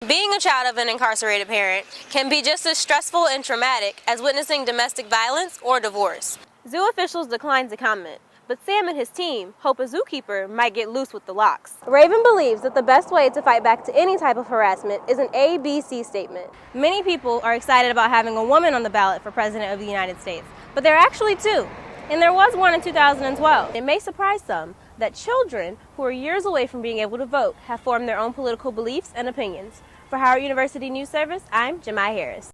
Being a child of an incarcerated parent can be just as stressful and traumatic as witnessing domestic violence or divorce. Zoo officials declined to comment, but Sam and his team hope a zookeeper might get loose with the locks. Raven believes that the best way to fight back to any type of harassment is an ABC statement. Many people are excited about having a woman on the ballot for President of the United States, but there are actually two, and there was one in 2012. It may surprise some that children who are years away from being able to vote have formed their own political beliefs and opinions. For Howard University News Service, I'm Jamai Harris.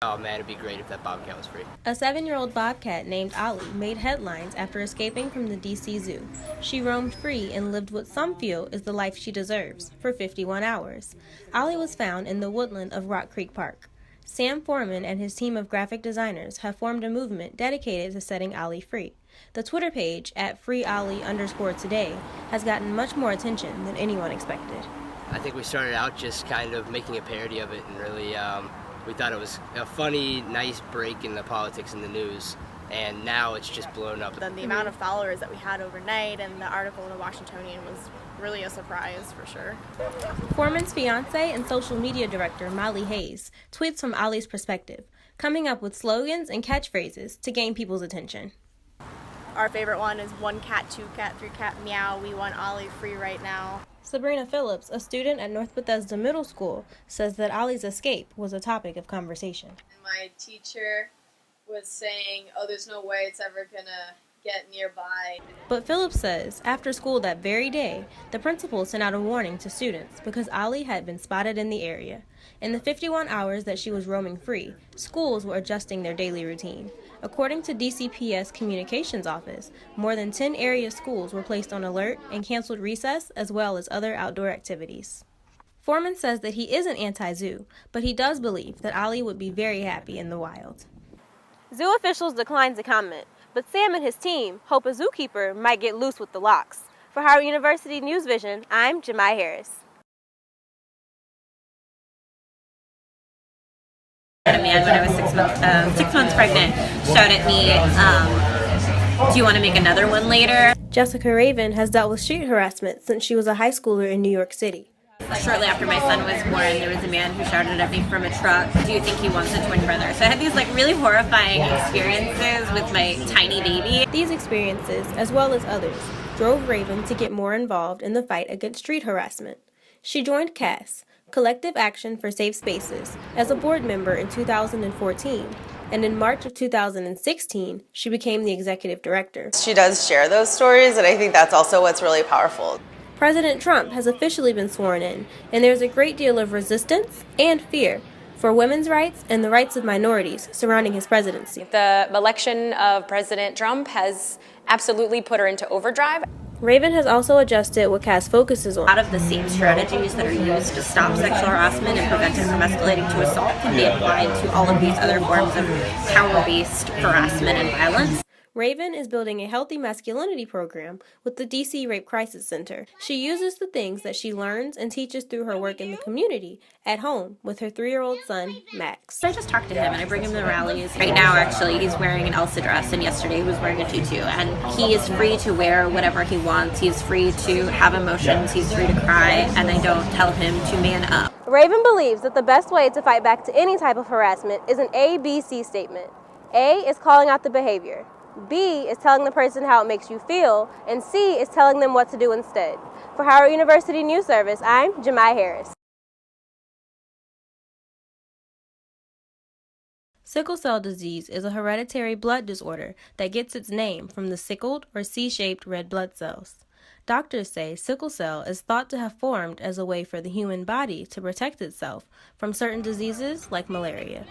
Oh man, it'd be great if that bobcat was free. A 7-year-old bobcat named Ollie made headlines after escaping from the DC Zoo. She roamed free and lived what some feel is the life she deserves for 51 hours. Ollie was found in the woodland of Rock Creek Park. Sam Foreman and his team of graphic designers have formed a movement dedicated to setting Ollie free. The Twitter page at @freeollie_today has gotten much more attention than anyone expected. I think we started out just kind of making a parody of it, and really we thought it was a funny, nice break in the politics and the news, and now it's just blown up. The amount of followers that we had overnight and the article in the Washingtonian was really a surprise for sure. Foreman's fiance and social media director Molly Hayes tweets from Ollie's perspective, coming up with slogans and catchphrases to gain people's attention. Our favorite one is 1 cat, 2 cat, 3 cat, meow. We want Ollie free right now. Sabrina Phillips, a student at North Bethesda Middle School, says that Ollie's escape was a topic of conversation. My teacher was saying, oh, there's no way it's ever gonna get nearby. But Phillips says after school that very day, the principal sent out a warning to students because Ollie had been spotted in the area. In the 51 hours that she was roaming free, schools were adjusting their daily routine. According to DCPS Communications Office, more than 10 area schools were placed on alert and canceled recess as well as other outdoor activities. Foreman says that he isn't anti-zoo, but he does believe that Ollie would be very happy in the wild. Zoo officials declined to comment, but Sam and his team hope a zookeeper might get loose with the locks. For Howard University News Vision, I'm Jamai Harris. A man when I was 6 months pregnant shouted at me, do you want to make another one later? Jessica Raven has dealt with street harassment since she was a high schooler in New York City. Shortly after my son was born, there was a man who shouted at me from a truck, do you think he wants a twin brother? So I had these really horrifying experiences with my tiny baby. These experiences, as well as others, drove Raven to get more involved in the fight against street harassment. She joined CAS, Collective Action for Safe Spaces, as a board member in 2014, and in March of 2016, she became the executive director. She does share those stories, and I think that's also what's really powerful. President Trump has officially been sworn in, and there's a great deal of resistance and fear for women's rights and the rights of minorities surrounding his presidency. The election of President Trump has absolutely put her into overdrive. Raven has also adjusted what CAS focuses on. A lot of the same strategies that are used to stop sexual harassment and prevent it from escalating to assault can be applied to all of these other forms of power-based harassment and violence. Raven is building a healthy masculinity program with the DC Rape Crisis Center. She uses the things that she learns and teaches through her work in the community at home with her 3-year-old son, Max. I just talk to him and I bring him to rallies. Right now, actually, he's wearing an Elsa dress, and yesterday he was wearing a tutu. And he is free to wear whatever he wants. He's free to have emotions. He's free to cry, and I don't tell him to man up. Raven believes that the best way to fight back to any type of harassment is an ABC statement. A is calling out the behavior. B is telling the person how it makes you feel, and C is telling them what to do instead. For Howard University News Service, I'm Jamai Harris. Sickle cell disease is a hereditary blood disorder that gets its name from the sickled or C-shaped red blood cells. Doctors say sickle cell is thought to have formed as a way for the human body to protect itself from certain diseases like malaria.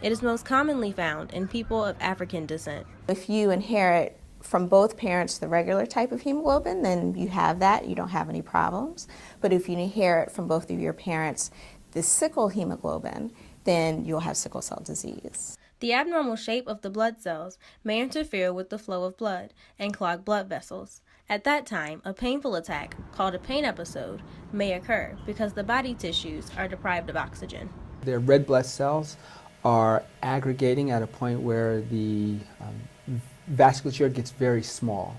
It is most commonly found in people of African descent. If you inherit from both parents the regular type of hemoglobin, then you have that, you don't have any problems. But if you inherit from both of your parents the sickle hemoglobin, then you'll have sickle cell disease. The abnormal shape of the blood cells may interfere with the flow of blood and clog blood vessels. At that time, a painful attack, called a pain episode, may occur because the body tissues are deprived of oxygen. Their red blood cells are aggregating at a point where the vasculature gets very small.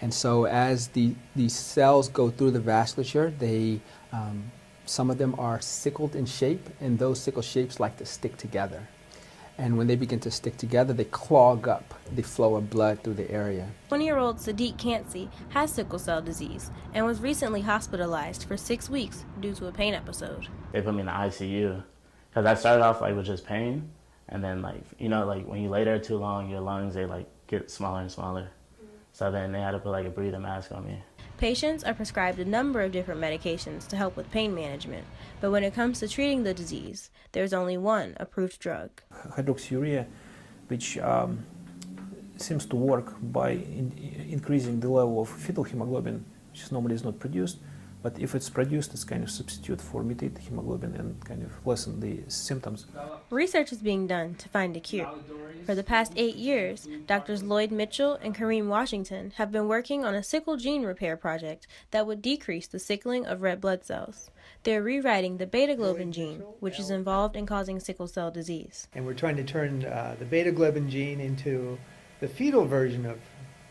And so as these cells go through the vasculature, some of them are sickled in shape, and those sickle shapes like to stick together. And when they begin to stick together, they clog up the flow of blood through the area. 20-year-old Sadiq Kansi has sickle cell disease and was recently hospitalized for 6 weeks due to a pain episode. They put me in the ICU because I started off with just pain, and then when you lay there too long, your lungs they get smaller and smaller. So then they had to put a breathing mask on me. Patients are prescribed a number of different medications to help with pain management, but when it comes to treating the disease, there's only one approved drug. Hydroxyurea, which seems to work by increasing the level of fetal hemoglobin, which normally is not produced. But if it's produced, it's kind of substitute for mutated hemoglobin and kind of lessen the symptoms. Research is being done to find a cure. For the past 8 years, Drs. Lloyd Mitchell and Kareem Washington have been working on a sickle gene repair project that would decrease the sickling of red blood cells. They're rewriting the beta-globin gene, which is involved in causing sickle cell disease. And we're trying to turn the beta-globin gene into the fetal version of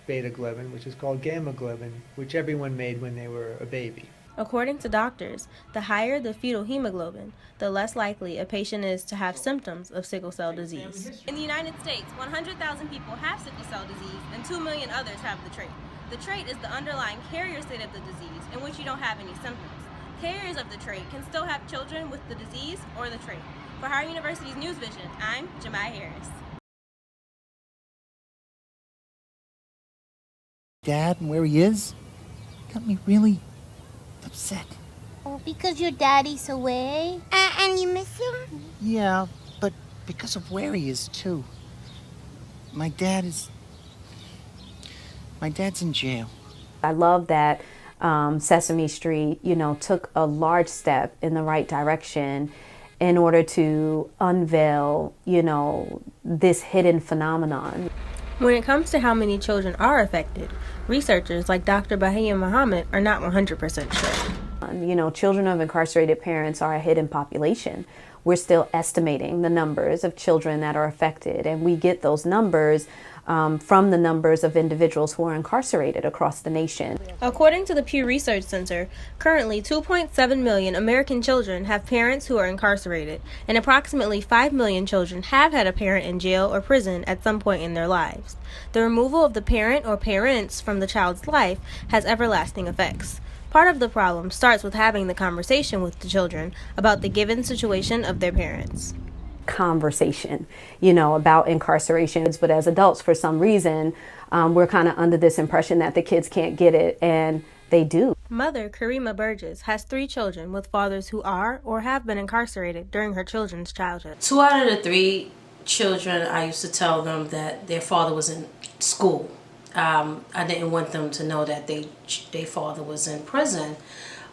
beta-globin, which is called gamma-globin, which everyone made when they were a baby. According to doctors, the higher the fetal hemoglobin, the less likely a patient is to have symptoms of sickle cell disease. In the United States, 100,000 people have sickle cell disease and 2 million others have the trait. The trait is the underlying carrier state of the disease in which you don't have any symptoms. Carriers of the trait can still have children with the disease or the trait. For Howard University's News Vision, I'm Jamai Harris. Dad and where he is got me really upset. Oh, because your daddy's away? And you miss him? Yeah, but because of where he is, too. My dad's in jail. I love that Sesame Street, took a large step in the right direction in order to unveil, this hidden phenomenon. When it comes to how many children are affected, researchers like Dr. Bahia Muhammad are not 100% sure. Children of incarcerated parents are a hidden population. We're still estimating the numbers of children that are affected, and we get those numbers from the numbers of individuals who are incarcerated across the nation. According to the Pew Research Center, currently 2.7 million American children have parents who are incarcerated, and approximately 5 million children have had a parent in jail or prison at some point in their lives. The removal of the parent or parents from the child's life has everlasting effects. Part of the problem starts with having the conversation with the children about the given situation of their parents. Conversation, about incarceration. But as adults, for some reason, we're kind of under this impression that the kids can't get it, and they do. Mother Karima Burgess has 3 children with fathers who are or have been incarcerated during her children's childhood. 2 out of the 3 children, I used to tell them that their father was in school. I didn't want them to know that their father was in prison,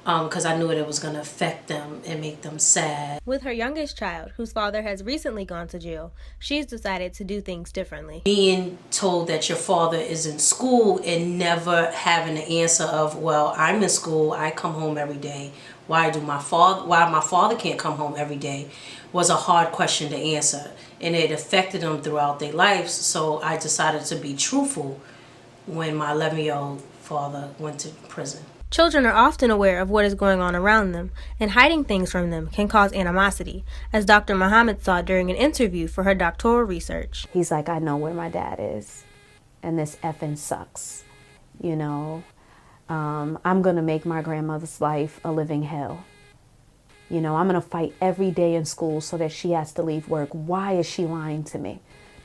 because I knew it was going to affect them and make them sad. With her youngest child, whose father has recently gone to jail, she's decided to do things differently. Being told that your father is in school and never having the answer of, well, I'm in school, I come home every day. Why my father can't come home every day was a hard question to answer. And it affected them throughout their lives, so I decided to be truthful when my 11-year-old father went to prison. Children are often aware of what is going on around them, and hiding things from them can cause animosity, as Dr. Muhammad saw during an interview for her doctoral research. He's like, I know where my dad is, and this effing sucks. I'm going to make my grandmother's life a living hell. I'm going to fight every day in school so that she has to leave work. Why is she lying to me?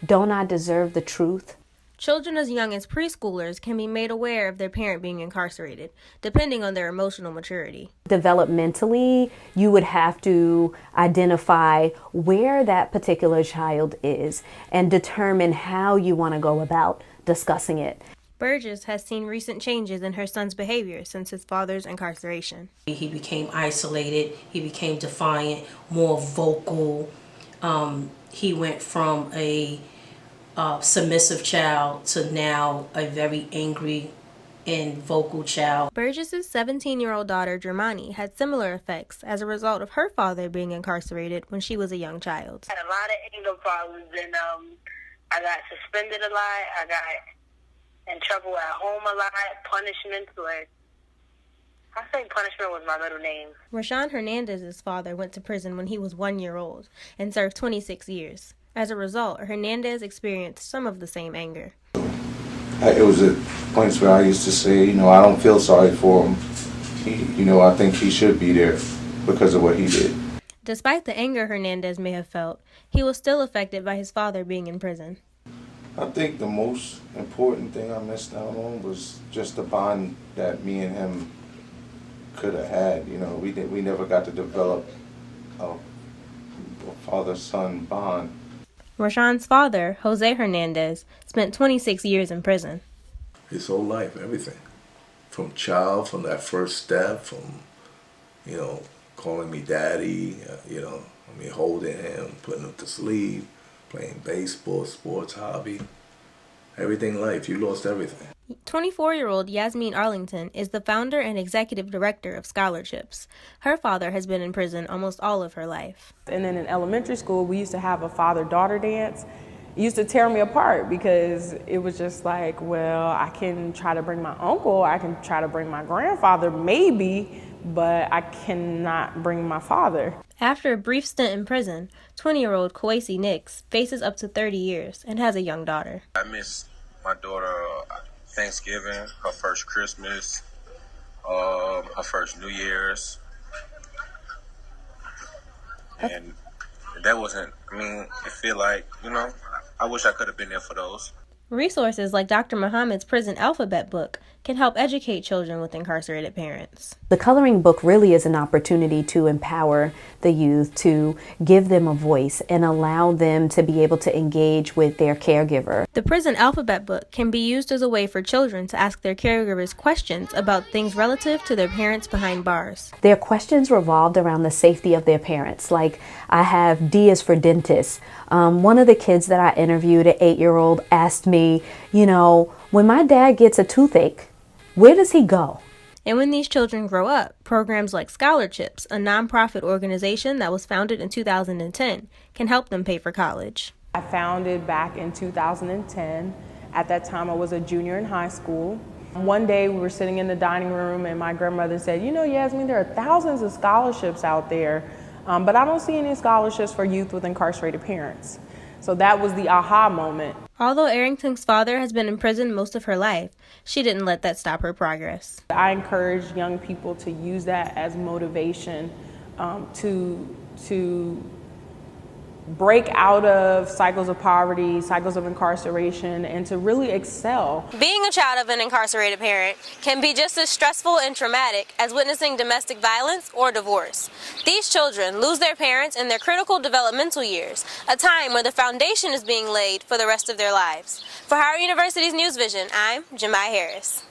Don't I deserve the truth? Children as young as preschoolers can be made aware of their parent being incarcerated, depending on their emotional maturity. Developmentally, you would have to identify where that particular child is and determine how you want to go about discussing it. Burgess has seen recent changes in her son's behavior since his father's incarceration. He became isolated, he became defiant, more vocal. He went from a submissive child to now a very angry and vocal child. Burgess's 17-year-old daughter, Jamai, had similar effects as a result of her father being incarcerated when she was a young child. I had a lot of anger problems, and I got suspended a lot. I got and trouble at home a lot, punishments. Like, I think punishment was my middle name. Rashawn Hernandez's father went to prison when he was 1 year old and served 26 years. As a result, Hernandez experienced some of the same anger. It was at points where I used to say, I don't feel sorry for him. I think he should be there because of what he did. Despite the anger Hernandez may have felt, he was still affected by his father being in prison. I think the most important thing I missed out on was just the bond that me and him could have had. We never got to develop a father-son bond. Rashawn's father, Jose Hernandez, spent 26 years in prison. His whole life, everything. From that first step, from, calling me daddy, holding him, putting him to sleep, playing baseball, sports, hobby, everything in life. You lost everything. 24-year-old Yasmin Arlington is the founder and executive director of Scholarships. Her father has been in prison almost all of her life. And then in elementary school, we used to have a father-daughter dance. It used to tear me apart because it was just like, well, I can try to bring my uncle, I can try to bring my grandfather, maybe, but I cannot bring my father. After a brief stint in prison, 20-year-old Kwesi Nix faces up to 30 years and has a young daughter. I miss my daughter Thanksgiving, her first Christmas, her first New Year's. And that wasn't, it feel like, I wish I could have been there for those. Resources like Dr. Muhammad's Prison Alphabet book can help educate children with incarcerated parents. The coloring book really is an opportunity to empower the youth, to give them a voice and allow them to be able to engage with their caregiver. The Prison Alphabet book can be used as a way for children to ask their caregivers questions about things relative to their parents behind bars. Their questions revolved around the safety of their parents. Like, I have D is for dentist. One of the kids that I interviewed, an 8-year-old, asked me, when my dad gets a toothache, where does he go? And when these children grow up, programs like Scholarships, a nonprofit organization that was founded in 2010, can help them pay for college. I founded back in 2010. At that time, I was a junior in high school. One day we were sitting in the dining room and my grandmother said, Yasmin, there are thousands of scholarships out there, but I don't see any scholarships for youth with incarcerated parents. So that was the aha moment. Although Arrington's father has been in prison most of her life, she didn't let that stop her progress. I encourage young people to use that as motivation to break out of cycles of poverty, cycles of incarceration, and to really excel. Being a child of an incarcerated parent can be just as stressful and traumatic as witnessing domestic violence or divorce. These children lose their parents in their critical developmental years, a time where the foundation is being laid for the rest of their lives. For Howard University's News Vision, I'm Jamai Harris.